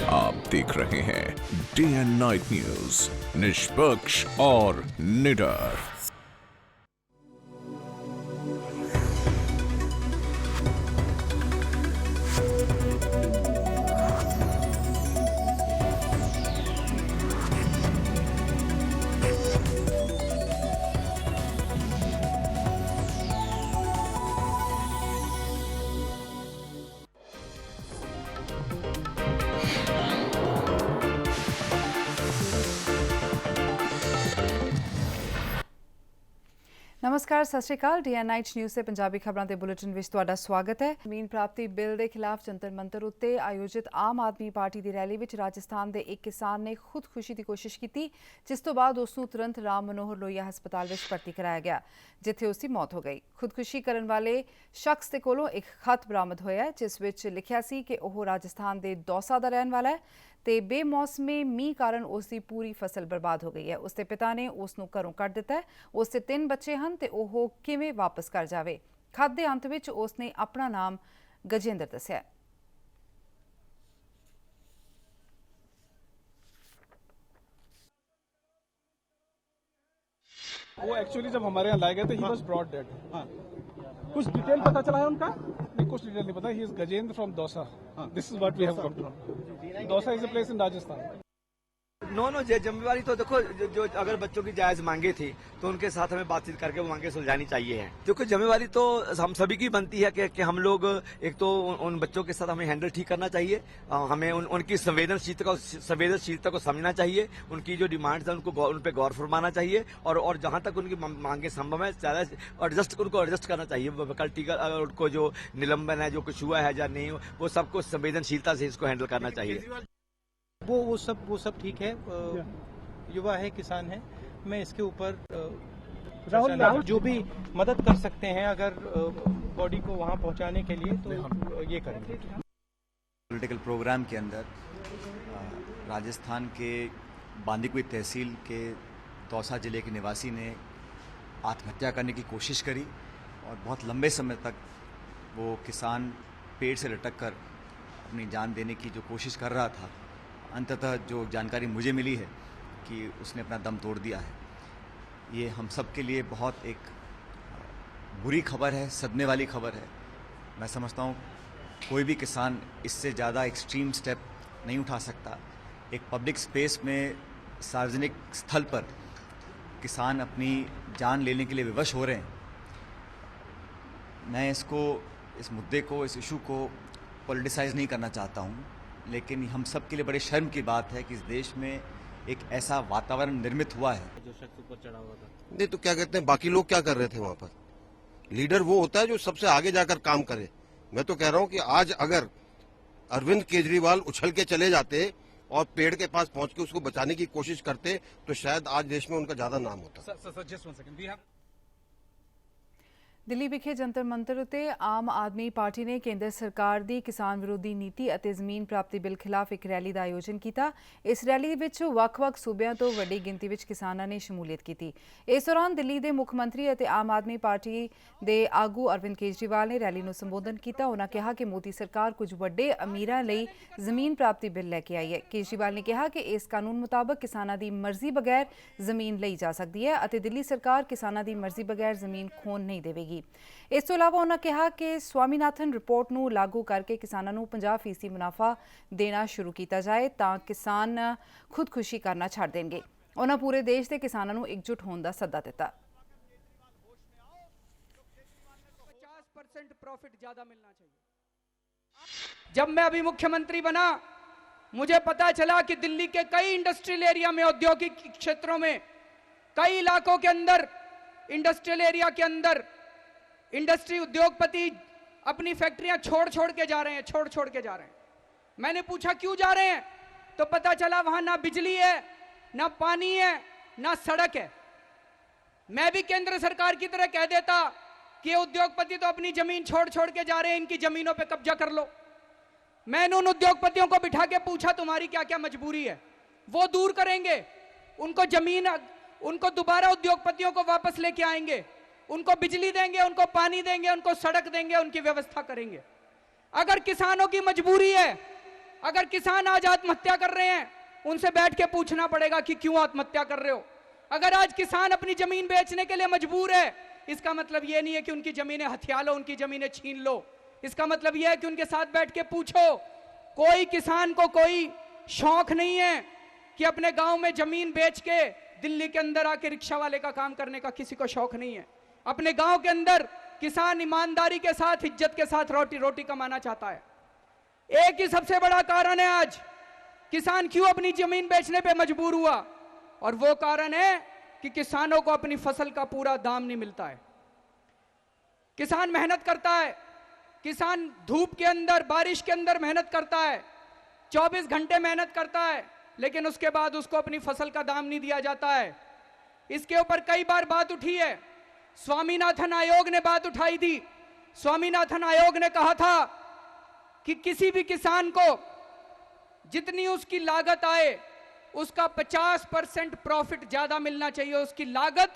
आप देख रहे हैं डे एंड नाइट न्यूज, निष्पक्ष और निडर। नमस्कार, सत श्री अकाल। डी एन नाइट न्यूज़ से पंजाबी खबरों के बुलेटिन में तुहाडा स्वागत है। जमीन प्राप्ति बिल के खिलाफ जंतर मंतर उत्ते आयोजित आम आदमी पार्टी की रैली में राजस्थान के एक किसान ने खुदकुशी की कोशिश की, जिस तो बाद उसनू तुरंत राम मनोहर लोहिया हस्पताल में भर्ती कराया गया, जिथे उसकी मौत हो गई। खुदकुशी करने वाले शख्स के कोलों एक खत बरामद होया है, जिस विच लिखिया सी कि वह राजस्थान के दौसा का रहने वाला है ते बेमौसमे मीह कारण उसकी पूरी फसल बर्बाद हो गई है। उसके पिता ने उसनू घरों कढ़ दिता है। उसके 3 बच्चे हैं ते ओह किवें वापस घर जावे। खत के अंत विच उसने अपना नाम गजेंद्र दस्या। वो एक्चुअली जब हमारे यहाँ लाए गए थे ही वाज ब्रॉट डेड। कुछ डिटेल पता चला है उनका? नहीं, कुछ डिटेल नहीं पता। He is Gajendra from Dausa. This is what we have come to know. Dausa is a place in Rajasthan. No जिम्मेवारी तो देखो, जो अगर बच्चों की जायज मांगे थी तो उनके साथ हमें बातचीत करके वो मांगे सुलझानी चाहिए है। देखो, जिम्मेवारी तो हम सभी की बनती है कि हम लोग एक तो उन बच्चों के साथ हमें हैंडल ठीक करना चाहिए, हमें उनकी संवेदनशीलता को समझना चाहिए, उनकी जो डिमांड्स है उनको उन पर गौर फरमाना चाहिए और जहां तक उनकी मांगे संभव है ज्यादा उनको एडजस्ट करना चाहिए। वैकल्टी का अगर उनको जो निलंबन है, जो कुछ हुआ है या नहीं, वो सबको संवेदनशीलता से इसको हैंडल करना चाहिए। वो सब ठीक है। युवा है, किसान है। मैं इसके ऊपर राहुल जो भी मदद कर सकते हैं अगर बॉडी को वहां पहुंचाने के लिए तो ये करेंगे। पॉलिटिकल प्रोग्राम के अंदर राजस्थान के बांदीकुई तहसील के दौसा जिले के निवासी ने आत्महत्या करने की कोशिश करी और बहुत लंबे समय तक वो किसान पेड़ से लटक कर अपनी जान देने की जो कोशिश कर रहा था, अंततः जो जानकारी मुझे मिली है कि उसने अपना दम तोड़ दिया है। ये हम सब के लिए बहुत एक बुरी खबर है, सदमे वाली खबर है। मैं समझता हूँ कोई भी किसान इससे ज़्यादा एक्सट्रीम स्टेप नहीं उठा सकता। एक पब्लिक स्पेस में, सार्वजनिक स्थल पर किसान अपनी जान लेने के लिए विवश हो रहे हैं। मैं इस मुद्दे को, इस इशू को पॉलिटिसाइज नहीं करना चाहता हूँ, लेकिन हम सब के लिए बड़े शर्म की बात है कि इस देश में एक ऐसा वातावरण निर्मित हुआ है। जो शख्स ऊपर चढ़ा हुआ था, नहीं तो क्या कहते हैं, बाकी लोग क्या कर रहे थे वहां पर? लीडर वो होता है जो सबसे आगे जाकर काम करे। मैं तो कह रहा हूं कि आज अगर अरविंद केजरीवाल उछल के चले जाते और पेड़ के पास पहुंच के उसको बचाने की कोशिश करते तो शायद आज देश में उनका ज्यादा नाम होता। दिल्ली विखे जंतर मंतर उत्ते आम आदमी पार्टी ने केंद्र सरकार की किसान विरोधी नीति और जमीन प्राप्ति बिल खिलाफ एक रैली का आयोजन किया। इस रैली विच वख-वख सूबों तो वड्डी गिनती विच किसानां ने शमूलियत की। इस दौरान दिल्ली के मुख मंत्री और आम आदमी पार्टी के आगू अरविंद केजरीवाल ने रैली को संबोधन किया। उन्होंने कहा कि मोदी सरकार कुछ वड्डे अमीरां लई जमीन प्राप्ति बिल लैके आई है। केजरीवाल ने कहा कि इस कानून मुताबक किसानां की मर्जी बगैर जमीन लई जा सकती है और दिल्ली सरकार किसानां की मर्जी बगैर जमीन खोन नहीं देगी। इस तो इलावा उन्होंने कहा कि स्वामीनाथन रिपोर्ट नूं लागू करके किसानों नूं 50% मुनाफा देना शुरू किया जाए तां किसान खुदकुशी करना छड्ड देंगे। उन्होंने पूरे देश के किसानों नूं एकजुट होने का सद्दा दिता। 50% प्रॉफिट ज्यादा मिलना चाहिए। जब मैं अभी मुख्यमंत्री बना, मुझे पता चला कि दिल्ली के कई इंडस्ट्रियल एरिया में, औद्योगिक क्षेत्रों में, कई इलाकों के अंदर, इंडस्ट्रियल एरिया के अंदर इंडस्ट्री उद्योगपति अपनी फैक्ट्रियां छोड़ के जा रहे हैं। मैंने पूछा क्यों जा रहे हैं, तो पता चला वहां ना बिजली है, ना पानी है, ना सड़क है। मैं भी केंद्र सरकार की तरह कह देता कि उद्योगपति तो अपनी जमीन छोड़ के जा रहे हैं, इनकी जमीनों पे कब्जा कर लो। मैंने उन उद्योगपतियों को बिठा के पूछा तुम्हारी क्या क्या मजबूरी है, वो दूर करेंगे, उनको जमीन, उनको दोबारा उद्योगपतियों को वापस लेके आएंगे, उनको बिजली देंगे, उनको पानी देंगे, उनको सड़क देंगे, उनकी व्यवस्था करेंगे। अगर किसानों की मजबूरी है अगर किसान आज आत्महत्या कर रहे हैं, उनसे बैठ के पूछना पड़ेगा कि क्यों आत्महत्या कर रहे हो। अगर आज किसान अपनी जमीन बेचने के लिए मजबूर है, इसका मतलब यह नहीं है कि उनकी जमीनें हथिया लो, उनकी जमीनें छीन लो। इसका मतलब यह है कि उनके साथ बैठ के पूछो। कोई किसान को कोई शौक नहीं है कि अपने गांव में जमीन बेच के दिल्ली के अंदर आके रिक्शा वाले का काम करने का, किसी को शौक नहीं है। अपने गांव के अंदर किसान ईमानदारी के साथ, इज्जत के साथ रोटी कमाना चाहता है। एक ही सबसे बड़ा कारण है आज किसान क्यों अपनी जमीन बेचने पे मजबूर हुआ, और वो कारण है कि किसानों को अपनी फसल का पूरा दाम नहीं मिलता है। किसान मेहनत करता है, किसान धूप के अंदर, बारिश के अंदर मेहनत करता है, 24 घंटे मेहनत करता है, लेकिन उसके बाद उसको अपनी फसल का दाम नहीं दिया जाता है। इसके ऊपर कई बार बात उठी है। स्वामीनाथन आयोग ने बात उठाई थी। स्वामीनाथन आयोग ने कहा था कि किसी भी किसान को जितनी उसकी लागत आए उसका 50% प्रॉफिट ज्यादा मिलना चाहिए, उसकी लागत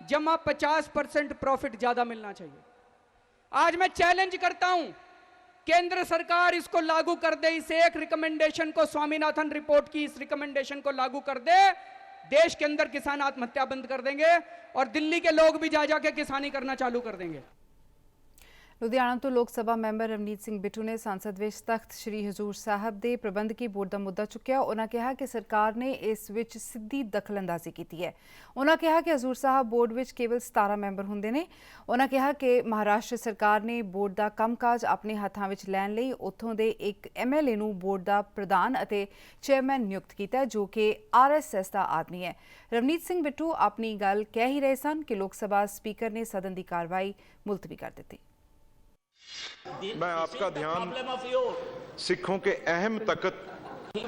जमा 50% प्रॉफिट ज्यादा मिलना चाहिए। आज मैं चैलेंज करता हूं, केंद्र सरकार इसको लागू कर दे। इस एक रिकमेंडेशन को, स्वामीनाथन रिपोर्ट की इस रिकमेंडेशन को लागू कर दे, देश के अंदर किसान आत्महत्या बंद कर देंगे और दिल्ली के लोग भी जा जाके किसानी करना चालू कर देंगे। ਲੁਧਿਆਣਾ ਤੋਂ ਲੋਕ ਸਭਾ ਮੈਂਬਰ ਰਵਨੀਤ ਸਿੰਘ ਬਿੱਟੂ ਨੇ ਸੰਸਦ ਵਿੱਚ ਤਖਤ ਸ੍ਰੀ ਹਜ਼ੂਰ ਸਾਹਿਬ ਦੇ ਪ੍ਰਬੰਧਕੀ ਬੋਰਡ ਦਾ ਮੁੱਦਾ ਚੁੱਕਿਆ। ਉਹਨਾਂ ਕਿਹਾ ਕਿ ਸਰਕਾਰ ਨੇ ਇਸ ਵਿੱਚ ਸਿੱਧੀ ਦਖਲਅੰਦਾਜ਼ੀ ਕੀਤੀ ਹੈ। ਉਹਨਾਂ ਕਿਹਾ ਕਿ ਹਜ਼ੂਰ ਸਾਹਿਬ ਬੋਰਡ ਵਿੱਚ ਕੇਵਲ 17 ਮੈਂਬਰ ਹੁੰਦੇ ਨੇ। ਉਹਨਾਂ ਕਿਹਾ ਕਿ ਮਹਾਰਾਸ਼ਟਰ ਸਰਕਾਰ ਨੇ ਬੋਰਡ ਦਾ ਕੰਮਕਾਜ ਆਪਣੇ ਹੱਥਾਂ ਵਿੱਚ ਲੈਣ ਲਈ ਉੱਥੋਂ ਦੇ ਇੱਕ MLA ਨੂੰ ਬੋਰਡ ਦਾ ਪ੍ਰਧਾਨ ਅਤੇ ਚੇਅਰਮੈਨ ਨਿਯੁਕਤ ਕੀਤਾ ਹੈ, ਜੋ ਕਿ RSS ਦਾ ਆਦਮੀ ਹੈ। ਰਵਨੀਤ ਸਿੰਘ ਬਿੱਟੂ ਆਪਣੀ ਗੱਲ ਕਹਿ ਹੀ ਰਹੇ ਸਨ ਕਿ ਲੋਕ ਸਭਾ ਸਪੀकर ਨੇ सदन की कार्रवाई मुलतवी कर दी। मैं आपका ध्यान सिखों के अहम तख्त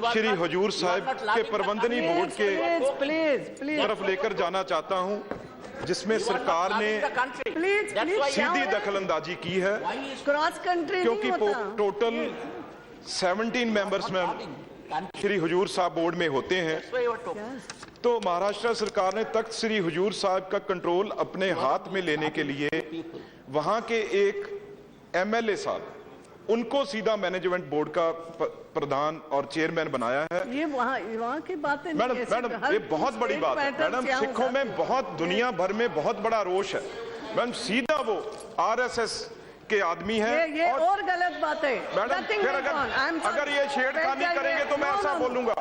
श्री हजूर साहिब के प्रबंधनी बोर्ड के तरफ लेकर जाना चाहता हूं, जिसमें सरकार ने सीधी दखलंदाजी की है, क्योंकि टोटल 17 मेंबर्स में श्री हजूर साहिब बोर्ड में होते हैं। तो महाराष्ट्र सरकार ने तख्त श्री हजूर साहिब का कंट्रोल अपने हाथ में लेने के लिए वहां के एक MLA साहब, उनको सीधा मैनेजमेंट बोर्ड का प्रधान और चेयरमैन बनाया है। ये वहाँ की बात है मैडम, ये बहुत बड़ी बात है मैडम। सिखों में बहुत, दुनिया भर में बहुत बड़ा रोष है मैडम। सीधा वो RSS के आदमी है। ये और गलत बात है मैडम। फिर अगर ये छेड़खानी करेंगे तो मैं ऐसा बोलूंगा।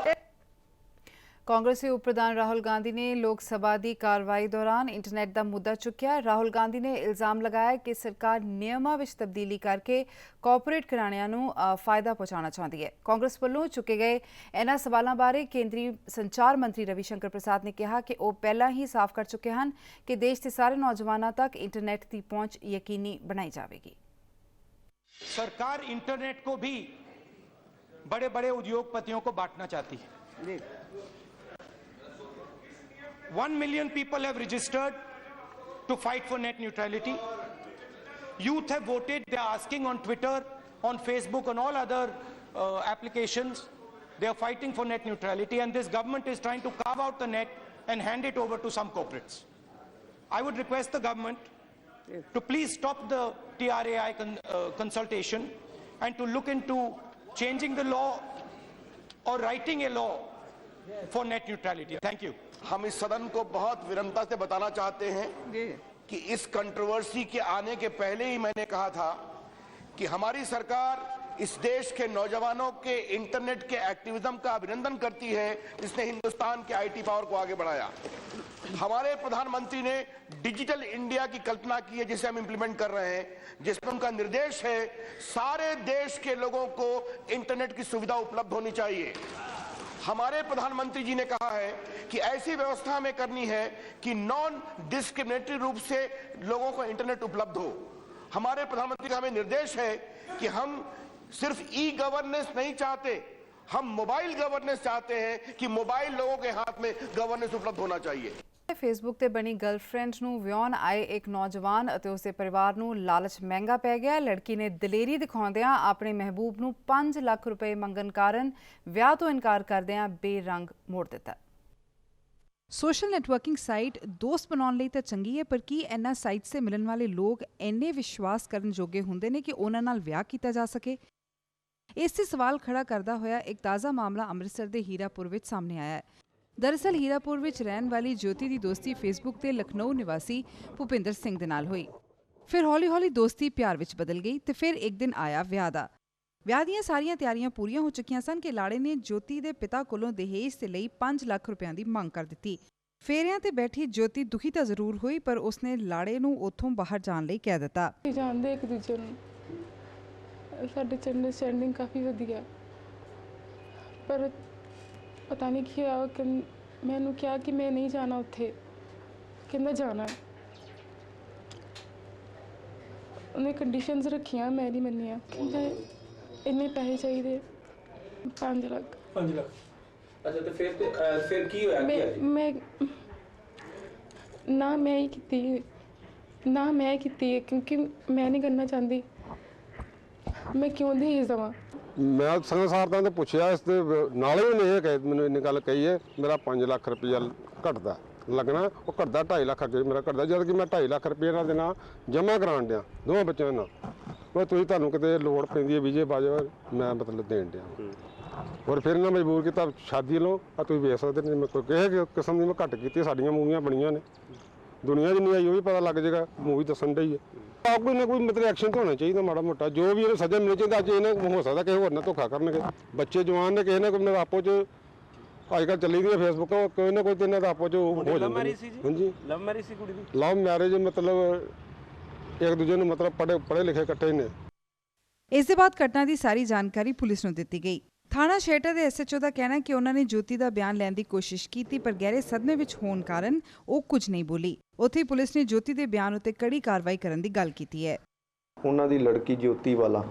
ਕਾਂਗਰਸ ਦੇ ਉਪ ਪ੍ਰਧਾਨ ਰਾਹੁਲ ਗਾਂਧੀ ਨੇ ਲੋਕ ਸਭਾ ਦੀ ਕਾਰਵਾਈ ਦੌਰਾਨ ਇੰਟਰਨੈਟ ਦਾ ਮੁੱਦਾ ਚੁੱਕਿਆ। ਰਾਹੁਲ ਗਾਂਧੀ ਨੇ ਇਲਜ਼ਾਮ ਲਗਾਇਆ ਕਿ ਸਰਕਾਰ ਨਿਯਮਾਂ ਵਿੱਚ ਤਬਦੀਲੀ ਕਰਕੇ ਕਾਰਪੋਰੇਟ ਘਰਾਣਿਆਂ ਨੂੰ ਫਾਇਦਾ ਪਹੁੰਚਾਉਣਾ ਚਾਹੁੰਦੀ ਹੈ। ਕਾਂਗਰਸ ਵੱਲੋਂ ਚੁੱਕੇ ਗਏ ਇਹਨਾਂ ਸਵਾਲਾਂ ਬਾਰੇ ਕੇਂਦਰੀ ਸੰਚਾਰ ਮੰਤਰੀ ਰਵੀ ਸ਼ੰਕਰ ਪ੍ਰਸਾਦ ਨੇ ਕਿਹਾ ਕਿ ਉਹ ਪਹਿਲਾਂ ਹੀ ਸਾਫ਼ ਕਰ ਚੁੱਕੇ ਹਨ ਕਿ ਦੇਸ਼ ਦੇ ਸਾਰੇ ਨੌਜਵਾਨਾਂ ਤੱਕ ਇੰਟਰਨੈਟ ਦੀ ਪਹੁੰਚ ਯਕੀਨੀ ਬਣਾਈ ਜਾਵੇਗੀ। सरकार इंटरनेट को भी बड़े बड़े उद्योगपतियों को बांटना चाहती है। 1 million people have registered to fight for net neutrality. Youth have voted. They are asking on Twitter, on Facebook, on all other applications. They are fighting for net neutrality, and this government is trying to carve out the net and hand it over to some corporates. I would request the government to please stop the TRAI consultation and to look into changing the law or writing a law for net neutrality. Thank you. हम इस सदन को बहुत विनम्रता से बताना चाहते हैं कि इस कंट्रोवर्सी के आने के पहले ही मैंने कहा था कि हमारी सरकार इस देश के नौजवानों के इंटरनेट के एक्टिविज्म का अभिनंदन करती है, जिसने हिंदुस्तान के IT पावर को आगे बढ़ाया। हमारे प्रधानमंत्री ने डिजिटल इंडिया की कल्पना की है, जिसे हम इंप्लीमेंट कर रहे हैं, जिसमें उनका निर्देश है सारे देश के लोगों को इंटरनेट की सुविधा उपलब्ध होनी चाहिए। हमारे प्रधानमंत्री जी ने कहा है कि ऐसी व्यवस्था हमें करनी है कि नॉन डिस्क्रिमिनेटरी रूप से लोगों को इंटरनेट उपलब्ध हो। हमारे प्रधानमंत्री का हमें निर्देश है कि हम सिर्फ ई-गवर्नेंस नहीं चाहते, हम मोबाइल गवर्नेंस चाहते हैं कि मोबाइल लोगों के हाथ में गवर्नेंस उपलब्ध होना चाहिए। ਫੇਸਬੁੱਕ ਤੇ ਬਣੀ ਗਰਲਫ੍ਰੈਂਡ ਨੂੰ ਵਿਆਹੁਣ ਆਏ ਇੱਕ ਨੌਜਵਾਨ ਅਤੇ ਉਸਦੇ ਪਰਿਵਾਰ ਨੂੰ ਲਾਲਚ ਮਹਿੰਗਾ ਪੈ ਗਿਆ। ਲੜਕੀ ਨੇ ਦਲੇਰੀ ਦਿਖਾਉਂਦਿਆਂ ਆਪਣੇ ਮਹਿਬੂਬ ਨੂੰ 5 ਲੱਖ ਰੁਪਏ ਮੰਗਣ ਕਾਰਨ ਵਿਆਹ ਤੋਂ ਇਨਕਾਰ ਕਰਦਿਆਂ ਬੇਰੰਗ ਮੋੜ ਦਿੱਤਾ। ਸੋਸ਼ਲ ਨੈਟਵਰਕਿੰਗ ਸਾਈਟ ਦੋਸਤ ਬਣਾਉਣ ਲਈ ਤਾਂ ਚੰਗੀ ਹੈ, ਪਰ ਕੀ ਇਹਨਾਂ ਸਾਈਟਸ ਤੇ ਮਿਲਣ ਵਾਲੇ ਲੋਕ ਇੰਨੇ ਵਿਸ਼ਵਾਸ ਕਰਨ ਜੋਗੇ ਹੁੰਦੇ ਨੇ ਕਿ ਉਹਨਾਂ ਨਾਲ ਵਿਆਹ ਕੀਤਾ ਜਾ ਸਕੇ? ਇਸ ਤੇ ਸਵਾਲ ਖੜਾ ਕਰਦਾ ਹੋਇਆ ਇੱਕ ਤਾਜ਼ਾ ਮਾਮਲਾ ਅੰਮ੍ਰਿਤਸਰ ਦੇ ਹੀਰਾਪੁਰ ਵਿੱਚ ਸਾਹਮਣੇ ਆਇਆ ਹੈ। ਦਰਅਸਲ ਹੀਰਾਪੁਰ ਵਿੱਚ ਰਹਿਣ ਵਾਲੀ ਜੋਤੀ ਦੀ ਦੋਸਤੀ ਫੇਸਬੁੱਕ ਤੇ ਲਖਨਊ ਨਿਵਾਸੀ ਭੁਪਿੰਦਰ ਸਿੰਘ ਦੇ ਨਾਲ ਹੋਈ। ਫਿਰ ਹੌਲੀ-ਹੌਲੀ ਦੋਸਤੀ ਪਿਆਰ ਵਿੱਚ ਬਦਲ ਗਈ ਤੇ ਫਿਰ ਇੱਕ ਦਿਨ ਆਇਆ ਵਿਆਹ ਦਾ। ਵਿਆਹ ਦੀਆਂ ਸਾਰੀਆਂ ਤਿਆਰੀਆਂ ਪੂਰੀਆਂ ਹੋ ਚੁੱਕੀਆਂ ਸਨ ਕਿ ਲਾੜੇ ਨੇ ਜੋਤੀ ਦੇ ਪਿਤਾ ਕੋਲੋਂ ਦਹੇਜ ਦੇ ਲਈ 5 ਲੱਖ ਰੁਪਏ ਦੀ ਮੰਗ ਕਰ ਦਿੱਤੀ। ਫੇਰਿਆਂ ਤੇ ਬੈਠੀ ਜੋਤੀ ਦੁਖੀ ਤਾਂ ਜ਼ਰੂਰ ਹੋਈ, ਪਰ ਉਸਨੇ ਲਾੜੇ ਨੂੰ ਉੱਥੋਂ ਬਾਹਰ ਜਾਣ ਲਈ ਕਹਿ ਦਿੱਤਾ। ਜਾਣਦੇ ਇੱਕ ਦੂਜੇ ਨੂੰ, ਸਾਡੇ ਚ ਅੰਡਰਸਟੈਂਡਿੰਗ ਕਾਫੀ ਵਧੀਆ, ਪਰ ਪਤਾ ਨਹੀਂ ਕੀ ਹੋਇਆ ਕਿ ਮੈਨੂੰ ਕਿਹਾ ਕਿ ਮੈਂ ਨਹੀਂ ਜਾਣਾ ਉੱਥੇ, ਕਹਿੰਦਾ ਜਾਣਾ। ਉਹਨੇ ਕੰਡੀਸ਼ਨਸ ਰੱਖੀਆਂ, ਮੈਂ ਨਹੀਂ ਮੰਨੀਆਂ। ਕਹਿੰਦਾ ਇੰਨੇ ਪੈਸੇ ਚਾਹੀਦੇ, 5 ਲੱਖ। 5 ਲੱਖ। ਅੱਛਾ, ਤੇ ਫਿਰ ਕੀ ਹੋਇਆ? ਮੈਂ ਮੈਂ ਕੀਤੀ ਕਿਉਂਕਿ ਮੈਂ ਨਹੀਂ ਕਰਨਾ ਚਾਹੁੰਦੀ। ਮੈਂ ਕਿਉਂ ਦਹੇਜ ਦੇਵਾਂ? ਮੈਂ ਸੰਸਾਰਦਾਂ ਤੇ ਪੁੱਛਿਆ, ਇਸ ਦੇ ਨਾਲੇ ਵੀ ਨਹੀਂ ਇਹ ਮੈਨੂੰ ਇੰਨੀ ਗੱਲ ਕਹੀ ਹੈ, ਮੇਰਾ 5 ਲੱਖ ਰੁਪਇਆ ਘਟਦਾ ਲੱਗਣਾ, ਉਹ ਘਟਦਾ 2.5 ਲੱਖ ਅੱਗੇ ਮੇਰਾ ਘਟਦਾ, ਜਦ ਕਿ ਮੈਂ 2.5 ਲੱਖ ਰੁਪਏ ਨਾਲ ਦੇ ਨਾਲ ਜਮ੍ਹਾਂ ਕਰਾਉਣ ਡਿਆ ਦੋਵਾਂ ਬੱਚਿਆਂ ਨਾਲ। ਮੈਂ ਤੁਸੀਂ ਤੁਹਾਨੂੰ ਕਿਤੇ ਲੋੜ ਪੈਂਦੀ ਹੈ ਵਿਜੇ ਬਾਜਵਾ, ਮੈਂ ਮਤਲਬ ਦੇਣ ਡਿਆ। ਔਰ ਫਿਰ ਇਹਨਾਂ ਮਜਬੂਰ ਕੀਤਾ ਸ਼ਾਦੀ ਲਓ, ਆ ਤੁਸੀਂ ਵੇਖ ਸਕਦੇ ਨਹੀਂ। ਮੈਂ ਕੋਈ ਕਿਸੇ ਕਿਸਮ ਦੀ ਮੈਂ ਘੱਟ ਕੀਤੀ, ਸਾਡੀਆਂ ਮੂਵੀਆਂ ਬਣੀਆਂ ਨੇ, ਦੁਨੀਆ ਜਿੰਨੀ ਆਈ ਉਹ ਵੀ ਪਤਾ ਲੱਗ ਜਾਏਗਾ, ਮੂਵੀ ਦੱਸਣ ਡਈ ਹੈ। ਆ ਕੋਈ ਨਾ ਕੋਈ ਮਤਲਬ ਐਕਸ਼ਨ ਤਾਂ ਹੋਣਾ ਚਾਹੀਦਾ ਮਾੜਾ ਮੋਟਾ, ਜੋ ਵੀ ਇਹਨੂੰ ਸਜ਼ਾ ਮਿਲਣੀ ਚਾਹੀਦੀ। ਅੱਜ ਇਹਨਾਂ ਹੋ ਸਕਦਾ ਕਿਸੇ ਹੋਰ ਨਾਲ ਧੋਖਾ ਕਰਨਗੇ, ਬੱਚੇ ਜਵਾਨ ਨੇ, ਕਿਸੇ ਨੇ ਕੋਈ ਆਪੋ 'ਚ ਅੱਜ ਕੱਲ੍ਹ ਚੱਲੀ ਦੀਆਂ ਫੇਸਬੁੱਕ, ਕੋਈ ਨਾ ਕੋਈ ਤੇ ਇਹਨਾਂ ਦਾ ਆਪੋ 'ਚ ਹੋ ਜਾਂਦਾ। ਹਾਂਜੀ, ਲਵ ਮੈਰਿਜ ਸੀ ਕੁੜੀ ਦੀ। ਲਵ ਮੈਰਿਜ ਮਤਲਬ ਇੱਕ ਦੂਜੇ ਨੂੰ ਮਤਲਬ ਪੜ੍ਹੇ ਲਿਖੇ ਇਕੱਠੇ ਨੇ। ਇਸ ਦੇ ਬਾਅਦ ਘਟਨਾ ਦੀ ਸਾਰੀ ਜਾਣਕਾਰੀ ਪੁਲਿਸ ਨੂੰ ਦਿੱਤੀ ਗਈ। ਥਾਣਾ ਸ਼ੇਟਾ ਦੇ ਐਸਐਚਓ ਦਾ ਕਹਿਣਾ ਹੈ ਕਿ ਉਹਨਾਂ ਨੇ ਜੋਤੀ ਦਾ ਬਿਆਨ ਲੈਣ ਦੀ ਕੋਸ਼ਿਸ਼ ਕੀਤੀ, ਪਰ ਗਹਿਰੇ ਸਦਮੇ ਵਿੱਚ ਹੋਣ ਕਾਰਨ ਉਹ ਕੁਝ ਨਹੀਂ ਬੋਲੀ। ਉੱਥੇ ਪੁਲਿਸ ਨੇ ਜੋਤੀ ਦੇ ਬਿਆਨ ਉੱਤੇ ਕੜੀ ਕਾਰਵਾਈ ਕਰਨ ਦੀ ਗੱਲ ਕੀਤੀ ਹੈ। ਉਹਨਾਂ ਦੀ ਲੜਕੀ ਜੋਤੀ ਵਾਲਾ,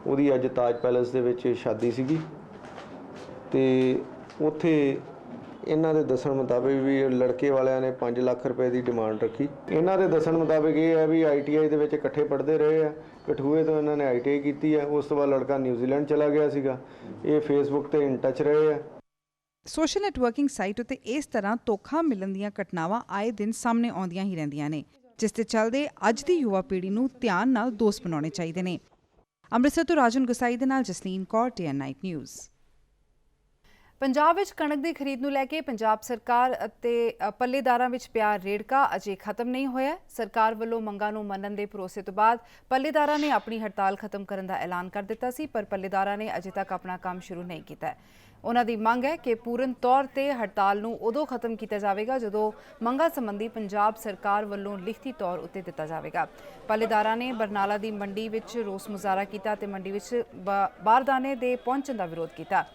ਉਹਦੀ ਅੱਜ ਤਾਜ ਪੈਲੇਸ ਦੇ ਵਿੱਚ ਸ਼ਾਦੀ ਸੀਗੀ ਤੇ ਉੱਥੇ ਇਹਨਾਂ ਦੇ ਦੱਸਣ ਮੁਤਾਬਿਕ ਵੀ ਲੜਕੇ ਵਾਲਿਆਂ ਨੇ 5 ਲੱਖ ਰੁਪਏ ਦੀ ਡਿਮਾਂਡ ਰੱਖੀ। ਇਹਨਾਂ ਦੇ ਦੱਸਣ ਮੁਤਾਬਿਕ ਇਹ ਹੈ ਵੀ ਆਈਟੀਆਈ ਦੇ ਵਿੱਚ ਇਕੱਠੇ ਪੜ੍ਹਦੇ ਰਹੇ ਆ, ਕਠੂਏ ਤੋਂ ਇਹਨਾਂ ਨੇ ਆਈਟੀਆਈ ਕੀਤੀ ਹੈ। ਉਸ ਤੋਂ ਬਾਅਦ ਲੜਕਾ ਨਿਊਜ਼ੀਲੈਂਡ ਚਲਾ ਗਿਆ ਸੀਗਾ। ਇਹ ਫੇਸਬੁੱਕ ਤੇ ਇਨ ਟੱਚ ਰਹੇ ਆ। ਸੋਸ਼ਲ ਨੈਟਵਰਕਿੰਗ ਸਾਈਟ ਉੱਤੇ ਇਸ ਤਰ੍ਹਾਂ ਧੋਖਾ ਮਿਲਣ ਦੀਆਂ ਘਟਨਾਵਾਂ ਆਏ ਦਿਨ ਸਾਹਮਣੇ ਆਉਂਦੀਆਂ ਹੀ ਰਹਿੰਦੀਆਂ ਨੇ, ਜਿਸ ਦੇ ਚੱਲਦੇ ਅੱਜ ਦੀ ਯੁਵਾ ਪੀੜ੍ਹੀ ਨੂੰ ਧਿਆਨ ਨਾਲ ਦੋਸਤ ਬਣਾਉਣੇ ਚਾਹੀਦੇ ਨੇ। ਅੰਮ੍ਰਿਤਸਰ ਤੋਂ ਰਾਜਨ ਗੁਸਾਈ ਦੇ ਨਾਲ Jasleen Kaur, TN night news. Punjab ਵਿੱਚ ਕਣਕ ਦੀ ਖਰੀਦ ਨੂੰ ਲੈ ਕੇ ਪੰਜਾਬ ਸਰਕਾਰ ਅਤੇ ਪੱਲੇਦਾਰਾਂ ਵਿੱਚ ਪਿਆ ਰੇੜਕਾ ਅਜੇ ਖਤਮ ਨਹੀਂ ਹੋਇਆ। ਸਰਕਾਰ ਵੱਲੋਂ ਮੰਗਾਂ ਨੂੰ ਮੰਨਣ ਦੇ ਭਰੋਸੇ ਤੋਂ ਬਾਅਦ ਪੱਲੇਦਾਰਾਂ ਨੇ ਆਪਣੀ ਹੜਤਾਲ ਖਤਮ ਕਰਨ ਦਾ ਐਲਾਨ ਕਰ ਦਿੱਤਾ ਸੀ, ਪਰ ਪੱਲੇਦਾਰਾਂ ਨੇ ਅਜੇ ਤੱਕ ਆਪਣਾ ਕੰਮ ਸ਼ੁਰੂ ਨਹੀਂ ਕੀਤਾ। ਉਹਨਾਂ ਦੀ ਮੰਗ ਹੈ ਕਿ ਪੂਰਨ ਤੌਰ ਤੇ ਹੜਤਾਲ ਨੂੰ ਉਦੋਂ ਖਤਮ ਕੀਤਾ ਜਾਵੇਗਾ ਜਦੋਂ ਮੰਗਾਂ ਸੰਬੰਧੀ ਪੰਜਾਬ ਸਰਕਾਰ ਵੱਲੋਂ ਲਿਖਤੀ ਤੌਰ ਉੱਤੇ ਦਿੱਤਾ ਜਾਵੇਗਾ। ਪੱਲੇਦਾਰਾਂ ਨੇ ਬਰਨਾਲਾ ਦੀ ਮੰਡੀ ਵਿੱਚ ਰੋਸ ਮੁਜ਼ਾਹਰਾ ਕੀਤਾ ਤੇ ਮੰਡੀ ਵਿੱਚ ਬਾਰਦਾਨੇ ਦੇ ਪਹੁੰਚਣ ਦਾ ਵਿਰੋਧ ਕੀਤਾ।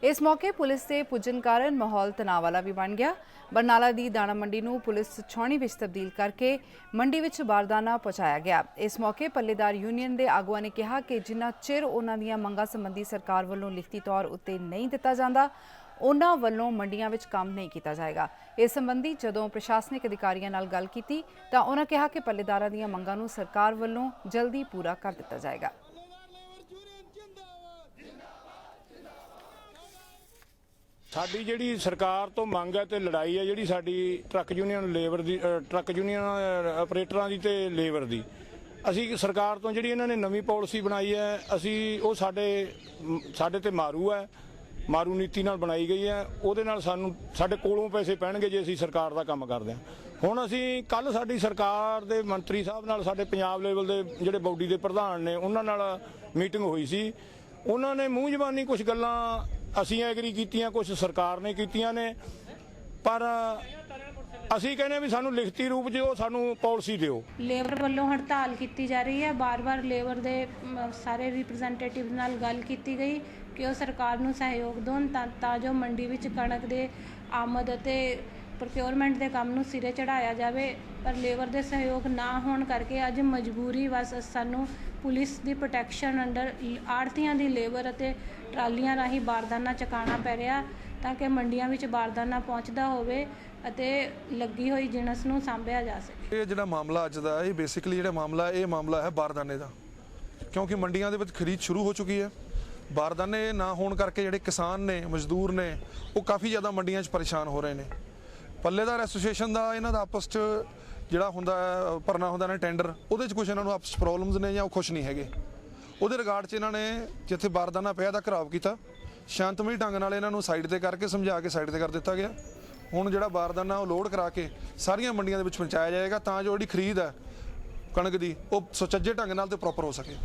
ਇਸ ਮੌਕੇ ਪੁਲਿਸ ਦੇ ਪੁੱਜਣ ਕਾਰਨ ਮਾਹੌਲ ਤਣਾਅ ਵਾਲਾ ਵੀ ਬਣ ਗਿਆ। ਬਰਨਾਲਾ ਦੀ ਦਾਣਾ ਮੰਡੀ ਨੂੰ ਪੁਲਿਸ ਛਾਉਣੀ ਵਿੱਚ ਤਬਦੀਲ ਕਰਕੇ ਮੰਡੀ ਵਿੱਚ ਬਾਰਦਾਨਾ ਪਹੁੰਚਾਇਆ ਗਿਆ। ਇਸ ਮੌਕੇ ਪੱਲੇਦਾਰ ਯੂਨੀਅਨ ਦੇ ਆਗੂਆਂ ਨੇ ਕਿਹਾ ਕਿ ਜਿੰਨਾ ਚਿਰ ਉਹਨਾਂ ਦੀਆਂ ਮੰਗਾਂ ਸੰਬੰਧੀ ਸਰਕਾਰ ਵੱਲੋਂ ਲਿਖਤੀ ਤੌਰ ਉੱਤੇ ਨਹੀਂ ਦਿੱਤਾ ਜਾਂਦਾ, ਉਹਨਾਂ ਵੱਲੋਂ ਮੰਡੀਆਂ ਵਿੱਚ ਕੰਮ ਨਹੀਂ ਕੀਤਾ ਜਾਏਗਾ। ਇਸ ਸੰਬੰਧੀ ਜਦੋਂ ਪ੍ਰਸ਼ਾਸਨਿਕ ਅਧਿਕਾਰੀਆਂ ਨਾਲ ਗੱਲ ਕੀਤੀ ਤਾਂ ਉਹਨਾਂ ਕਿਹਾ ਕਿ ਪੱਲੇਦਾਰਾਂ ਦੀਆਂ ਮੰਗਾਂ ਨੂੰ ਸਰਕਾਰ ਵੱਲੋਂ ਜਲਦੀ ਪੂਰਾ ਕਰ ਦਿੱਤਾ ਜਾਏਗਾ। ਸਾਡੀ ਜਿਹੜੀ ਸਰਕਾਰ ਤੋਂ ਮੰਗ ਹੈ ਤੇ ਲੜਾਈ ਹੈ, ਜਿਹੜੀ ਸਾਡੀ ਟਰੱਕ ਯੂਨੀਅਨ ਲੇਬਰ ਦੀ, ਟਰੱਕ ਯੂਨੀਅਨ ਆਪਰੇਟਰਾਂ ਦੀ ਤੇ ਲੇਬਰ ਦੀ, ਅਸੀਂ ਸਰਕਾਰ ਤੋਂ ਜਿਹੜੀ ਇਹਨਾਂ ਨੇ ਨਵੀਂ ਪਾਲਿਸੀ ਬਣਾਈ ਹੈ, ਅਸੀਂ ਉਹ ਸਾਡੇ ਤੇ ਮਾਰੂ ਹੈ, ਮਾਰੂ ਨੀਤੀ ਨਾਲ ਬਣਾਈ ਗਈ ਹੈ। ਉਹਦੇ ਨਾਲ ਸਾਡੇ ਕੋਲੋਂ ਪੈਸੇ ਪੈਣਗੇ ਜੇ ਅਸੀਂ ਸਰਕਾਰ ਦਾ ਕੰਮ ਕਰਦੇ ਹਾਂ। ਹੁਣ ਅਸੀਂ ਕੱਲ ਸਾਡੀ ਸਰਕਾਰ ਦੇ ਮੰਤਰੀ ਸਾਹਿਬ ਨਾਲ, ਸਾਡੇ ਪੰਜਾਬ ਲੈਵਲ ਦੇ ਜਿਹੜੇ ਬਾਡੀ ਦੇ ਪ੍ਰਧਾਨ ਨੇ, ਉਹਨਾਂ ਨਾਲ ਮੀਟਿੰਗ ਹੋਈ ਸੀ। ਉਹਨਾਂ ਨੇ ਮੂੰਹ ਜ਼ਬਾਨੀ ਕੁਝ ਗੱਲਾਂ ਅਸੀਂ ਐਗਰੀ ਕੀਤੀਆਂ, ਕੁਝ ਸਰਕਾਰ ਨੇ ਕੀਤੀਆਂ ਨੇ, ਪਰ ਅਸੀਂ ਕਹਿੰਦੇ ਵੀ ਸਾਨੂੰ ਲਿਖਤੀ ਰੂਪ 'ਚ ਸਾਨੂੰ ਪਾਲਿਸੀ ਦਿਓ। ਲੇਬਰ ਵੱਲੋਂ ਹੜਤਾਲ ਕੀਤੀ ਜਾ ਰਹੀ ਹੈ। ਬਾਰ-ਬਾਰ ਲੇਬਰ ਦੇ ਸਾਰੇ ਰਿਪਰੈਜ਼ੈਂਟੇਟਿਵ ਨਾਲ ਗੱਲ ਕੀਤੀ ਗਈ ਕਿ ਉਹ ਸਰਕਾਰ ਨੂੰ ਸਹਿਯੋਗ ਦੇਣ ਤਾਂ ਜੋ ਮੰਡੀ ਵਿੱਚ ਕਣਕ ਦੇ ਆਮਦ ਅਤੇ ਪ੍ਰੋਕਿਉਰਮੈਂਟ ਦੇ ਕੰਮ ਨੂੰ ਸਿਰੇ ਚੜਾਇਆ ਜਾਵੇ। ਪਰ ਲੇਬਰ ਦੇ ਸਹਿਯੋਗ ਨਾ ਹੋਣ ਕਰਕੇ ਅੱਜ ਮਜਬੂਰੀ ਵਸ ਸਾਨੂੰ ਪੁਲਿਸ ਦੀ ਪ੍ਰੋਟੈਕਸ਼ਨ ਅੰਡਰ ਆੜ੍ਹਤੀਆਂ ਦੀ ਲੇਬਰ ਅਤੇ ਟਰਾਲੀਆਂ ਰਾਹੀਂ ਬਾਰਦਾਨਾ ਚੁਕਾਉਣਾ ਪੈ ਰਿਹਾ ਤਾਂ ਕਿ ਮੰਡੀਆਂ ਵਿੱਚ ਬਾਰਦਾਨਾ ਪਹੁੰਚਦਾ ਹੋਵੇ ਅਤੇ ਲੱਗੀ ਹੋਈ ਜਿਣਸ ਨੂੰ ਸਾਂਭਿਆ ਜਾ ਸਕੇ। ਇਹ ਜਿਹੜਾ ਮਾਮਲਾ ਅੱਜ ਦਾ, ਇਹ ਬੇਸਿਕਲੀ ਜਿਹੜਾ ਮਾਮਲਾ ਹੈ ਬਾਰਦਾਨੇ ਦਾ, ਕਿਉਂਕਿ ਮੰਡੀਆਂ ਦੇ ਵਿੱਚ ਖਰੀਦ ਸ਼ੁਰੂ ਹੋ ਚੁੱਕੀ ਹੈ। ਬਾਰਦਾਨੇ ਨਾ ਹੋਣ ਕਰਕੇ ਜਿਹੜੇ ਕਿਸਾਨ ਨੇ, ਮਜ਼ਦੂਰ ਨੇ, ਉਹ ਕਾਫੀ ਜ਼ਿਆਦਾ ਮੰਡੀਆਂ 'ਚ ਪਰੇਸ਼ਾਨ ਹੋ ਰਹੇ ਨੇ। ਪੱਲੇਦਾਰ ਐਸੋਸੀਏਸ਼ਨ ਦਾ ਇਹਨਾਂ ਦਾ ਆਪਸ 'ਚ ਜਿਹੜਾ ਹੁੰਦਾ ਭਰਨਾ ਹੁੰਦਾ ਨਾ ਟੈਂਡਰ, ਉਹਦੇ 'ਚ ਕੁਝ ਇਹਨਾਂ ਨੂੰ ਆਪਸ ਪ੍ਰੋਬਲਮਸ ਨੇ ਜਾਂ ਉਹ ਖੁਸ਼ ਨਹੀਂ ਹੈਗੇ। ਉਹਦੇ ਰਿਗਾਰਡ 'ਚ ਇਹਨਾਂ ਨੇ ਜਿੱਥੇ ਬਾਰਦਾਨਾ ਪਿਆ ਦਾ ਘਰਾਵ ਕੀਤਾ, ਸ਼ਾਂਤਮਈ ਢੰਗ ਨਾਲ ਇਹਨਾਂ ਨੂੰ ਸਾਈਡ ਤੇ ਕਰਕੇ ਸਮਝਾ ਕੇ ਸਾਈਡ ਤੇ ਕਰ ਦਿੱਤਾ ਗਿਆ। ਹੁਣ ਜਿਹੜਾ ਬਾਰਦਾਨਾ ਉਹ ਲੋਡ ਕਰਾ ਕੇ ਸਾਰੀਆਂ ਮੰਡੀਆਂ ਦੇ ਵਿੱਚ ਪਹੁੰਚਾਇਆ ਜਾਏਗਾ ਤਾਂ ਜੋ ਜਿਹੜੀ ਖਰੀਦ ਹੈ ਕਣਕ ਦੀ ਉਹ ਸੁਚੱਜੇ ਢੰਗ ਨਾਲ ਤੇ ਪ੍ਰੋਪਰ ਹੋ ਸਕੇ।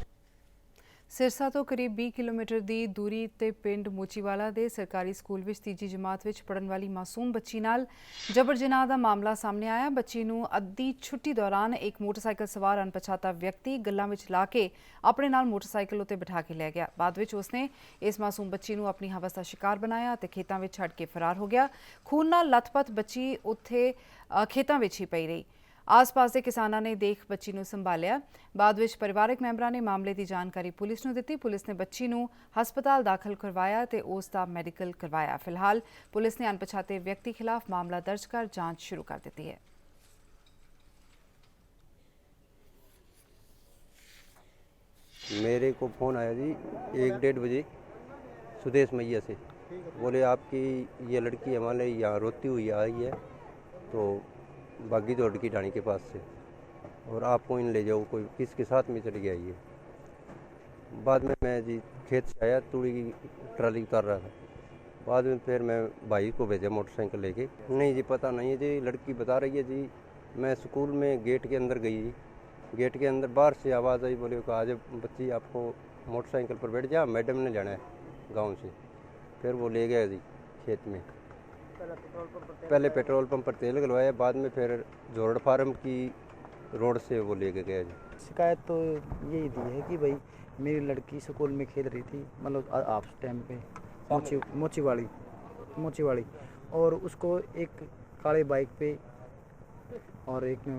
ਸਿਰਸਾ ਤੋਂ ਕਰੀਬ 20 ਕਿਲੋਮੀਟਰ ਦੀ ਦੂਰੀ ਤੇ ਪਿੰਡ ਮੋਚੀਵਾਲਾ ਦੇ ਸਰਕਾਰੀ ਸਕੂਲ ਵਿੱਚ ਤੀਜੀ ਜਮਾਤ ਵਿੱਚ ਪੜ੍ਹਨ ਵਾਲੀ ਮਾਸੂਮ ਬੱਚੀ ਨਾਲ ਜਬਰ ਜਨਾਹ ਦਾ ਮਾਮਲਾ ਸਾਹਮਣੇ ਆਇਆ। ਬੱਚੀ ਨੂੰ ਅੱਧੀ ਛੁੱਟੀ ਦੌਰਾਨ ਇੱਕ ਮੋਟਰਸਾਈਕਲ ਸਵਾਰ ਅਣਪਛਾਤਾ ਵਿਅਕਤੀ ਗੱਲਾਂ ਵਿੱਚ ਲਾ ਕੇ ਆਪਣੇ ਨਾਲ ਮੋਟਰਸਾਈਕਲ ਉੱਤੇ ਬਿਠਾ ਕੇ ਲੈ ਗਿਆ। ਬਾਅਦ ਵਿੱਚ ਉਸਨੇ ਇਸ ਮਾਸੂਮ ਬੱਚੀ ਨੂੰ ਆਪਣੀ ਹਵਸ ਦਾ ਸ਼ਿਕਾਰ ਬਣਾਇਆ ਅਤੇ ਖੇਤਾਂ ਵਿੱਚ ਛੱਡ ਕੇ ਫਰਾਰ ਹੋ ਗਿਆ। ਖੂਨ ਨਾਲ ਲੱਥਪੱਥ ਬੱਚੀ ਉੱਥੇ ਖੇਤਾਂ ਵਿੱਚ ਹੀ ਪਈ ਰਹੀ। ਆਸ-ਪਾਸ ਦੇ ਕਿਸਾਨਾਂ ਨੇ ਦੇਖ ਬੱਚੀ ਨੂੰ ਸੰਭਾਲਿਆ। ਬਾਅਦ ਵਿੱਚ ਪਰਿਵਾਰਕ ਮੈਂਬਰਾਂ ਨੇ ਮਾਮਲੇ ਦੀ ਜਾਣਕਾਰੀ ਪੁਲਿਸ ਨੂੰ ਦਿੱਤੀ। ਪੁਲਿਸ ਨੇ ਬੱਚੀ ਨੂੰ ਹਸਪਤਾਲ ਦਾਖਲ ਕਰਵਾਇਆ ਤੇ ਉਸ ਦਾ ਮੈਡੀਕਲ ਕਰਵਾਇਆ। ਫਿਲਹਾਲ ਪੁਲਿਸ ਨੇ ਅਣਪਛਾਤੇ ਵਿਅਕਤੀ ਖਿਲਾਫ ਮਾਮਲਾ ਦਰਜ ਕਰ ਜਾਂਚ ਸ਼ੁਰੂ ਕਰ ਦਿੱਤੀ है। मेरे को फ़ोन आया जी 1-1:30 बजे सुदेश मैया से, बोले आपकी ये लड़की हमारे यहाँ रोती हुई आई है तो बागी दौड़ की ढाणी के पास से, और आपको इन ले जाओ, कोई किसके साथ में चली गई है। बाद में मैं जी खेत से आया, तूड़ी की ट्राली उतार रहा था। बाद में फिर मैं भाई को भेजा मोटरसाइकिल लेके। नहीं जी पता नहीं है जी, लड़की बता रही है जी मैं स्कूल में गेट के अंदर गई, गेट के अंदर बाहर से आवाज़ आई, बोले कहा आज बच्ची आपको मोटरसाइकिल पर बैठ जा, मैडम ने जाना है गांव से। फिर वो ले गया जी खेत में, पहले पेट्रोल पंप पर तेल डलवाया, बाद में फिर जोरड़ फार्म की रोड से वो ले गया जी। शिकायत तो यही दी है कि भाई मेरी लड़की स्कूल में खेल रही थी, मतलब आप टाइम पे मोचीवाड़ी, और उसको एक काले बाइक पे और एक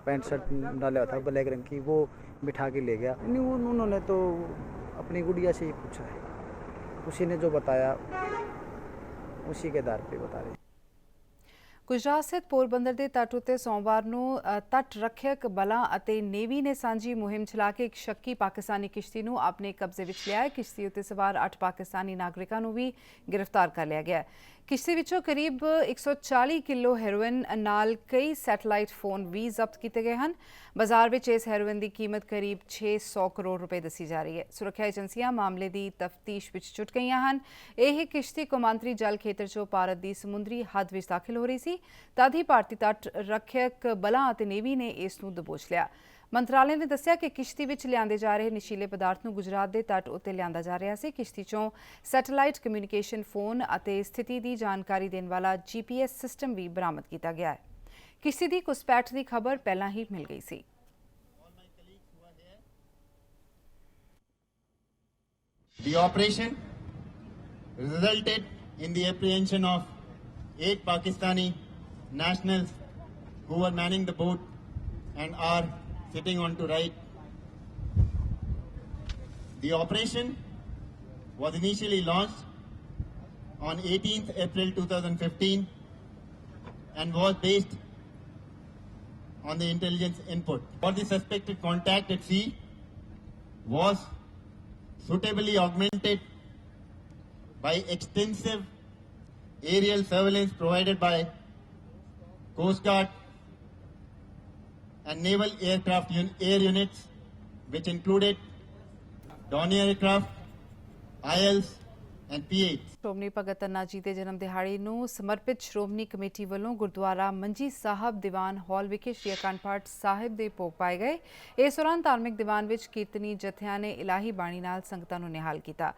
पैंट शर्ट डाला था ब्लैक रंग की, वो बिठा के ले गया। उन्होंने तो अपनी गुड़िया से ही पूछा है, उसी ने जो बताया उसी के आधार पे बता रहे। ਗੁਜਰਾਤ ਸਥਿਤ ਪੋਰਬੰਦਰ ਦੇ ਤੱਟ ਉੱਤੇ ਸੋਮਵਾਰ ਨੂੰ ਤੱਟ ਰੱਖਿਅਕ ਬਲਾਂ ਅਤੇ ਨੇਵੀ ਨੇ ਸਾਂਝੀ ਮੁਹਿੰਮ ਚਲਾ ਕੇ ਇੱਕ ਸ਼ੱਕੀ ਪਾਕਿਸਤਾਨੀ ਕਿਸ਼ਤੀ ਨੂੰ ਆਪਣੇ ਕਬਜ਼ੇ ਵਿੱਚ ਲਿਆ ਹੈ। ਕਿਸ਼ਤੀ ਉੱਤੇ ਸਵਾਰ 8 ਪਾਕਿਸਤਾਨੀ ਨਾਗਰਿਕਾਂ ਨੂੰ ਵੀ ਗ੍ਰਿਫਤਾਰ ਕਰ ਲਿਆ ਗਿਆ ਹੈ। ਕਿਸ਼ਤੀ ਵਿੱਚੋਂ ਕਰੀਬ 140 ਕਿਲੋ ਹੈਰੋਇਨ ਨਾਲ ਕਈ ਸੈਟੇਲਾਈਟ ਫੋਨ ਵੀ ਜ਼ਬਤ ਕੀਤੇ ਗਏ ਹਨ। ਬਾਜ਼ਾਰ ਵਿੱਚ ਇਸ ਹੈਰੋਇਨ ਦੀ ਕੀਮਤ ਕਰੀਬ 600 ਕਰੋੜ ਰੁਪਏ ਦੱਸੀ ਜਾ ਰਹੀ ਹੈ। ਸੁਰੱਖਿਆ ਏਜੰਸੀਆਂ ਮਾਮਲੇ ਦੀ ਤਫਤੀਸ਼ ਵਿੱਚ ਜੁਟ ਗਈਆਂ ਹਨ। ਇਹ ਕਿਸ਼ਤੀ ਕੌਮਾਂਤਰੀ ਜਲ ਖੇਤਰ 'ਚੋਂ ਭਾਰਤ ਦੀ ਸਮੁੰਦਰੀ ਹੱਦ ਵਿੱਚ ਦਾਖਲ ਹੋ ਰਹੀ ਸੀ, ਤਦ ਹੀ ਭਾਰਤੀ ਤੱਟ ਰੱਖਿਅਕ ਬਲਾਂ ਅਤੇ ਨੇਵੀ ਨੇ ਇਸ ਨੂੰ ਦਬੋਚ ਲਿਆ। ਮੰਤਰਾਲੇ ਨੇ ਦੱਸਿਆ ਕਿ ਕਿਸ਼ਤੀ ਵਿੱਚ ਲਿਆਂਦੇ ਜਾ ਰਹੇ ਨਸ਼ੀਲੇ ਪਦਾਰਥ ਨੂੰ ਗੁਜਰਾਤ ਦੇ ਤੱਟ ਉੱਤੇ ਲਿਆਂਦਾ ਜਾ ਰਿਹਾ ਸੀ। ਕਿਸ਼ਤੀ 'ਚੋਂ ਸੈਟੇਲਾਈਟ ਕਮਿਊਨੀਕੇਸ਼ਨ ਫੋਨ ਅਤੇ ਸਥਿਤੀ ਦੀ ਜਾਣਕਾਰੀ ਦੇਣ ਵਾਲਾ GPS ਸਿਸਟਮ ਵੀ ਬਰਾਮਦ ਕੀਤਾ ਗਿਆ ਹੈ। ਕਿਸ਼ਤੀ ਦੀ ਘੁਸਪੈਠ ਦੀ ਖਬਰ ਪਹਿਲਾਂ ਹੀ ਮਿਲ ਗਈ ਸੀ। The operation resulted in the apprehension of 8 Pakistani nationals who were manning the boat and are sitting on to right. The operation was initially launched on 18th April 2015 and was based on the intelligence input. For the suspected contact at sea was suitably augmented by extensive aerial surveillance provided by Coast Guard and naval aircraft air units, which included Dornier aircraft, ILs and P-8. Shiromani ਭਗਤ ਧੰਨਾ ਜੀ ਦੇ ਜਨਮ ਦਿਹਾੜੇ ਨੂੰ ਸਮਰਪਿਤ Shiromani committee ਵੱਲੋਂ ਗੁਰਦੁਆਰਾ ਮੰਜੀ ਸਾਹਿਬ ਦੀਵਾਨ ਹਾਲ ਵਿਖੇ ਸ਼੍ਰੀ ਅਖੰਡ ਪਾਠ ਸਾਹਿਬ ਦੇ ਭੋਗ ਪਾਏ ਗਏ। ਇਸ ਦੌਰਾਨ ਧਾਰਮਿਕ ਦੀਵਾਨ ਵਿੱਚ ਕੀਰਤਨੀ ਜਥਿਆਂ ਨੇ ਇਲਾਹੀ ਬਾਣੀ ਨਾਲ ਸੰਗਤਾਂ ਨੂੰ ਨਿਹਾਲ ਕੀਤਾ।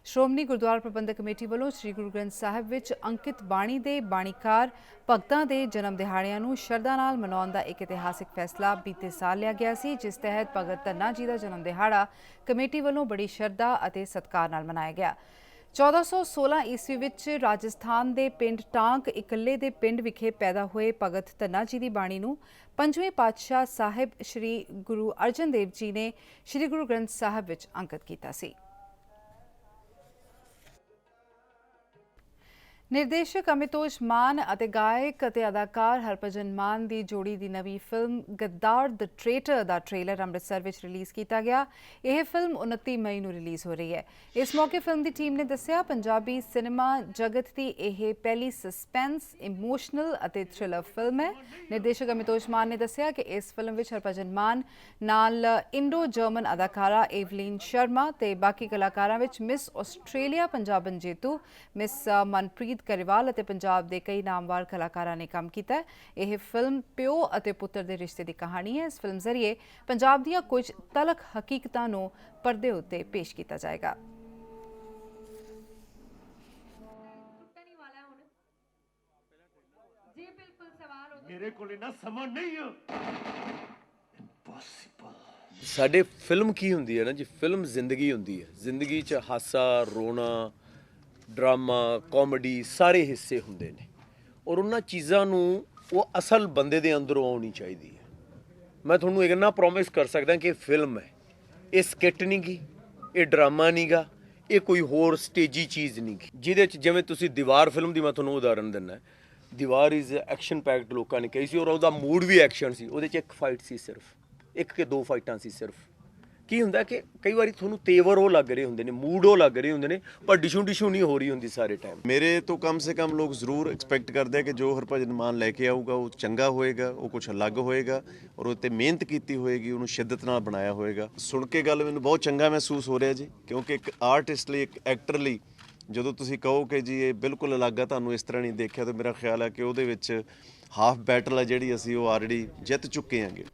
ਸ਼੍ਰੋਮਣੀ ਗੁਰਦੁਆਰਾ ਪ੍ਰਬੰਧਕ ਕਮੇਟੀ ਵੱਲੋਂ ਸ੍ਰੀ ਗੁਰੂ ਗ੍ਰੰਥ ਸਾਹਿਬ ਵਿੱਚ ਅੰਕਿਤ ਬਾਣੀ ਦੇ ਬਾਣੀਕਾਰ ਭਗਤਾਂ ਦੇ ਜਨਮ ਦਿਹਾੜਿਆਂ ਨੂੰ ਸ਼ਰਧਾ ਨਾਲ ਮਨਾਉਣ ਦਾ ਇੱਕ ਇਤਿਹਾਸਿਕ ਫੈਸਲਾ ਬੀਤੇ ਸਾਲ ਲਿਆ ਗਿਆ ਸੀ, ਜਿਸ ਤਹਿਤ ਭਗਤ ਧੰਨਾ ਜੀ ਦਾ ਜਨਮ ਦਿਹਾੜਾ ਕਮੇਟੀ ਵੱਲੋਂ ਬੜੀ ਸ਼ਰਧਾ ਅਤੇ ਸਤਿਕਾਰ ਨਾਲ ਮਨਾਇਆ ਗਿਆ। 1416 ਈਸਵੀ ਵਿੱਚ ਰਾਜਸਥਾਨ ਦੇ ਪਿੰਡ ਟਾਂਕ ਇਕੱਲੇ ਦੇ ਪਿੰਡ ਵਿਖੇ ਪੈਦਾ ਹੋਏ ਭਗਤ ਧੰਨਾ ਜੀ ਦੀ ਬਾਣੀ ਨੂੰ ਪੰਜਵੇਂ ਪਾਤਸ਼ਾਹ ਸਾਹਿਬ ਸ੍ਰੀ ਗੁਰੂ ਅਰਜਨ ਦੇਵ ਜੀ ਨੇ ਸ੍ਰੀ ਗੁਰੂ ਗ੍ਰੰਥ ਸਾਹਿਬ ਵਿੱਚ ਅੰਕਿਤ ਕੀਤਾ ਸੀ। ਨਿਰਦੇਸ਼ਕ ਅਮਿਤੋਸ਼ ਮਾਨ ਅਤੇ ਗਾਇਕ ਅਤੇ ਅਦਾਕਾਰ ਹਰਭਜਨ ਮਾਨ ਦੀ ਜੋੜੀ ਦੀ ਨਵੀਂ ਫਿਲਮ ਗੱਦਾਰ ਦ ਟ੍ਰੇਟਰ ਦਾ ਟ੍ਰੇਲਰ ਅੰਮ੍ਰਿਤਸਰ ਵਿੱਚ ਰਿਲੀਜ਼ ਕੀਤਾ ਗਿਆ। ਇਹ ਫਿਲਮ 29 ਮਈ ਨੂੰ ਰਿਲੀਜ਼ ਹੋ ਰਹੀ ਹੈ। ਇਸ ਮੌਕੇ ਫਿਲਮ ਦੀ ਟੀਮ ਨੇ ਦੱਸਿਆ, ਪੰਜਾਬੀ ਸਿਨੇਮਾ ਜਗਤ ਦੀ ਇਹ ਪਹਿਲੀ ਸਸਪੈਂਸ, ਇਮੋਸ਼ਨਲ ਅਤੇ ਥ੍ਰਿਲਰ ਫਿਲਮ ਹੈ। ਨਿਰਦੇਸ਼ਕ ਅਮਿਤੋਸ਼ ਮਾਨ ਨੇ ਦੱਸਿਆ ਕਿ ਇਸ ਫਿਲਮ ਵਿੱਚ ਹਰਭਜਨ ਮਾਨ ਨਾਲ ਇੰਡੋ ਜਰਮਨ ਅਦਾਕਾਰਾ ਏਵਲੀਨ ਸ਼ਰਮਾ ਤੇ ਬਾਕੀ ਕਲਾਕਾਰਾਂ ਵਿੱਚ ਮਿਸ ਆਸਟ੍ਰੇਲੀਆ ਪੰਜਾਬਨ ਜੇਤੂ ਮਿਸ ਮਨਪ੍ਰੀਤ ਕਰਿਵਾਲ ਅਤੇ ਪੰਜਾਬ ਦੇ ਕਈ ਨਾਮਵਰ ਕਲਾਕਾਰਾਂ ਨੇ ਕੰਮ ਕੀਤਾ ਹੈ। ਇਹ ਫਿਲਮ ਪਿਓ ਅਤੇ ਪੁੱਤਰ ਦੇ ਰਿਸ਼ਤੇ ਦੀ ਕਹਾਣੀ ਹੈ। ਇਸ ਫਿਲਮ ਜ਼ਰੀਏ ਪੰਜਾਬ ਦੀਆਂ ਕੁਝ ਤਲਖ ਹਕੀਕਤਾਂ ਨੂੰ ਪਰਦੇ ਉੱਤੇ ਪੇਸ਼ ਕੀਤਾ ਜਾਏਗਾ। ਮੇਰੇ ਕੋਲ ਨਾ ਸਮਾਂ ਨਹੀਂ ਹੈ। ਇੰਪੋਸੀਬਲ। ਸਾਡੇ ਫਿਲਮ ਕੀ ਹੁੰਦੀ ਹੈ ਨਾ ਜੀ, ਫਿਲਮ ਜ਼ਿੰਦਗੀ ਹੁੰਦੀ ਹੈ। ਜ਼ਿੰਦਗੀ 'ਚ ਹਾਸਾ, ਰੋਣਾ, ਡਰਾਮਾ, ਕਾਮੇਡੀ ਸਾਰੇ ਹਿੱਸੇ ਹੁੰਦੇ ਨੇ ਔਰ ਉਹਨਾਂ ਚੀਜ਼ਾਂ ਨੂੰ ਉਹ ਅਸਲ ਬੰਦੇ ਦੇ ਅੰਦਰੋਂ ਆਉਣੀ ਚਾਹੀਦੀ ਹੈ। ਮੈਂ ਤੁਹਾਨੂੰ ਇੰਨਾ ਪ੍ਰੋਮਿਸ ਕਰ ਸਕਦਾ ਕਿ ਫਿਲਮ ਹੈ, ਇਹ ਸਕਿੱਟ ਨਹੀਂ ਗੀ, ਇਹ ਡਰਾਮਾ ਨਹੀਂ ਗਾ, ਇਹ ਕੋਈ ਹੋਰ ਸਟੇਜੀ ਚੀਜ਼ ਨਹੀਂ ਗੀ। ਜਿਹਦੇ 'ਚ ਜਿਵੇਂ ਤੁਸੀਂ ਦੀਵਾਰ ਫਿਲਮ ਦੀ ਮੈਂ ਤੁਹਾਨੂੰ ਉਦਾਹਰਨ ਦਿੰਦਾ, ਦੀਵਾਰ ਇਜ਼ ਐਕਸ਼ਨ ਪੈਕਡ ਲੋਕਾਂ ਨੇ ਕਹੀ ਸੀ ਔਰ ਉਹਦਾ ਮੂਡ ਵੀ ਐਕਸ਼ਨ ਸੀ। ਉਹਦੇ 'ਚ ਇੱਕ ਫਾਈਟ ਸੀ, ਸਿਰਫ ਇੱਕ ਕਿ ਦੋ ਫਾਈਟਾਂ ਸੀ ਸਿਰਫ। ਕੀ ਹੁੰਦਾ ਕਿ ਕਈ ਵਾਰੀ ਤੁਹਾਨੂੰ ਤੇਵਰ ਉਹ ਲੱਗ ਰਹੇ ਹੁੰਦੇ ਨੇ, ਮੂਡ ਉਹ ਲੱਗ ਰਹੇ ਹੁੰਦੇ ਨੇ, ਪਰ ਡਿਸ਼ੂ ਨਹੀਂ ਹੋ ਰਹੀ ਹੁੰਦੀ ਸਾਰੇ ਟਾਈਮ। मेरे तो कम से कम लोग ज़रूर एक्सपैक्ट करते हैं कि जो हरभजन मान लैके आऊगा वो चंगा होएगा, वो कुछ अलग होएगा और उत्ते मेहनत कीती होएगी, उन्होंने शिद्दत नाल बनाया होएगा। सुन के गल मैनूं बहुत चंगा महसूस हो रहा जी, क्योंकि एक आर्टिस्ट ਲਈ, ਇੱਕ ਐਕਟਰ ਲਈ ਜਦੋਂ ਤੁਸੀਂ ਕਹੋ ਕਿ ਜੀ ਇਹ ਬਿਲਕੁਲ ਅਲੱਗ ਆ, ਤੁਹਾਨੂੰ ਇਸ ਤਰ੍ਹਾਂ ਨਹੀਂ ਦੇਖਿਆ, ਤਾਂ ਮੇਰਾ ਖਿਆਲ ਹੈ ਕਿ ਉਹਦੇ ਵਿੱਚ ਹਾਫ ਬੈਟਲ ਆ ਜਿਹੜੀ ਅਸੀਂ ਉਹ ਆਲਰੇਡੀ ਜਿੱਤ ਚੁੱਕੇ ਹਾਂਗੇ।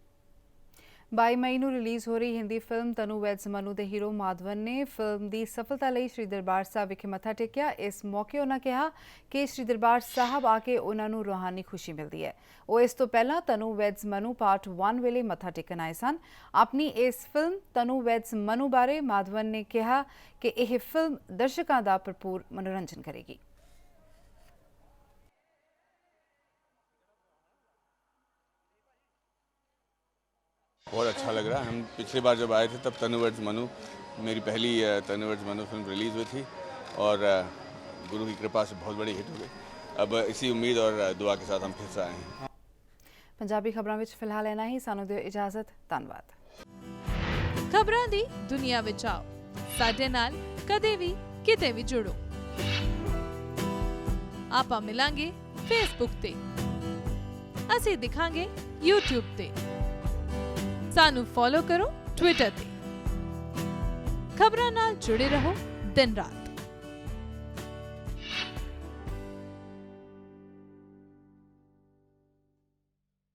22 ਮਈ ਨੂੰ ਰਿਲੀਜ਼ ਹੋ ਰਹੀ ਹਿੰਦੀ ਫਿਲਮ ਤਨੂ ਵੈਡਸ ਮਨੂ ਦੇ ਹੀਰੋ ਮਾਧਵਨ ਨੇ ਫਿਲਮ ਦੀ ਸਫਲਤਾ ਲਈ ਸ਼੍ਰੀ ਦਰਬਾਰ ਸਾਹਿਬ ਵਿਖੇ ਮੱਥਾ ਟੇਕਿਆ। ਇਸ ਮੌਕੇ ਉਹਨਾਂ ਕਿਹਾ ਕਿ ਸ਼੍ਰੀ ਦਰਬਾਰ ਸਾਹਿਬ ਆ ਕੇ ਉਹਨਾਂ ਨੂੰ ਰੂਹਾਨੀ ਖੁਸ਼ੀ ਮਿਲਦੀ ਹੈ। ਉਹ ਇਸ ਤੋਂ ਪਹਿਲਾਂ ਤਨੂ ਵੈਡਸ ਮਨੂ ਪਾਰਟ 1 ਵੇਲੇ ਮੱਥਾ ਟੇਕਣ ਆਏ ਸਨ। ਆਪਣੀ ਇਸ ਫਿਲਮ ਤਨੂ ਵੈਡਸ ਮਨੂ ਬਾਰੇ ਮਾਧਵਨ ਨੇ ਕਿਹਾ ਕਿ ਇਹ ਫਿਲਮ ਦਰਸ਼ਕਾਂ ਦਾ ਭਰਪੂਰ ਮਨੋਰੰਜਨ ਕਰੇਗੀ। बहुत अच्छा लग रहा है। हम पिछली बार जब आए थे तब तनु वर्ड्स मनु, मेरी पहली तनु वर्ड्स मनु फिल्म रिलीज़ हुई थी और गुरु की कृपा से बहुत बड़ी हिट हो गई। अब इसी उम्मीद और दुआ के साथ हम फिर से आए हैं। पंजाबी खबरों में फिलहाल इन्ना ही। सानू दिओ इजाजत। धन्यवाद। खबरों दी दुनिया विच आओ, साडे नाल कदे भी किते भी जुड़ो। आपां मिलांगे फेसबुक ते, असीं दिखांगे यूट्यूब ते, सानू फॉलो करो ट्विटर ते। खबरां नाल जुड़े रहो दिन रात।